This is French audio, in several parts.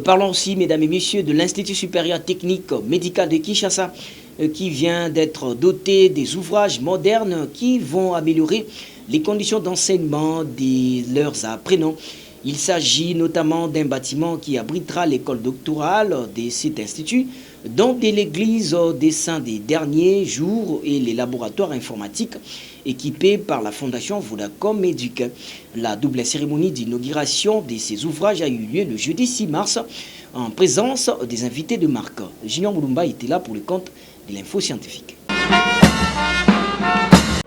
Parlons aussi, mesdames et messieurs, de l'Institut supérieur technique médical de Kinshasa qui vient d'être doté des ouvrages modernes qui vont améliorer les conditions d'enseignement de leurs apprenants. Il s'agit notamment d'un bâtiment qui abritera l'école doctorale de cet institut, dont de l'église des saints des derniers jours et les laboratoires informatiques équipés par la Fondation Vodacom Éduc. La double cérémonie d'inauguration de ces ouvrages a eu lieu le jeudi 6 mars en présence des invités de marque. Junior Mulumba était là pour le compte de l'info scientifique.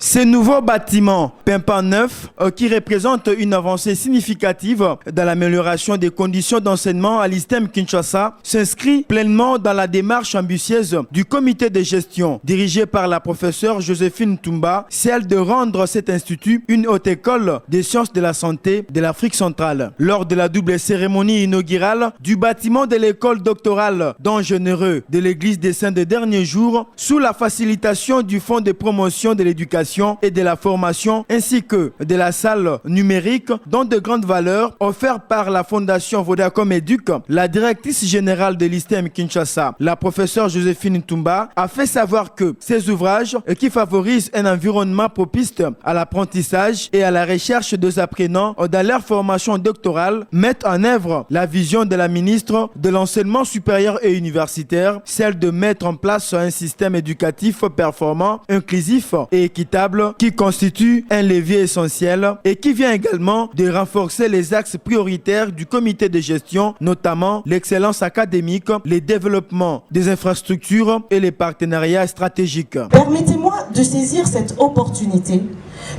Ces nouveaux bâtiments pimpants neufs qui représentent une avancée significative dans l'amélioration des conditions d'enseignement à l'ISTEM Kinshasa s'inscrit pleinement dans la démarche ambitieuse du comité de gestion dirigé par la professeure Joséphine Toumba, celle de rendre cet institut une haute école des sciences de la santé de l'Afrique centrale. Lors de la double cérémonie inaugurale du bâtiment de l'école doctorale d'Angénéreux de l'église des saints des derniers jours, sous la facilitation du fonds de promotion de l'éducation et de la formation ainsi que de la salle numérique dont de grandes valeurs offertes par la Fondation Vodacom Éduc, la directrice générale de l'ISTEM Kinshasa, la professeure Joséphine Toumba, a fait savoir que ces ouvrages qui favorisent un environnement propice à l'apprentissage et à la recherche des apprenants dans leur formation doctorale mettent en œuvre la vision de la ministre de l'enseignement supérieur et universitaire, celle de mettre en place un système éducatif performant, inclusif et équitable qui constitue un levier essentiel et qui vient également de renforcer les axes prioritaires du comité de gestion, notamment l'excellence académique, le développement des infrastructures et les partenariats stratégiques. Permettez-moi de saisir cette opportunité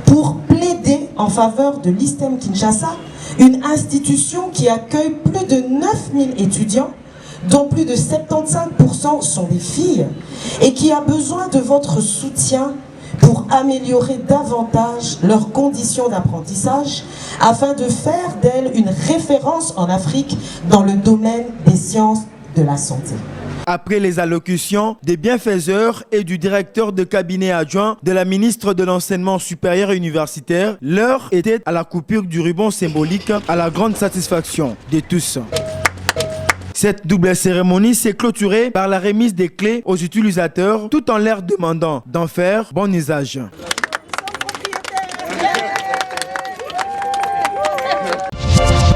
pour plaider en faveur de l'ISTEM Kinshasa, une institution qui accueille plus de 9000 étudiants dont plus de 75% sont des filles et qui a besoin de votre soutien pour améliorer davantage leurs conditions d'apprentissage afin de faire d'elles une référence en Afrique dans le domaine des sciences de la santé. Après les allocutions des bienfaiseurs et du directeur de cabinet adjoint de la ministre de l'Enseignement supérieur et universitaire, l'heure était à la coupure du ruban symbolique à la grande satisfaction de tous. Cette double cérémonie s'est clôturée par la remise des clés aux utilisateurs tout en leur demandant d'en faire bon usage.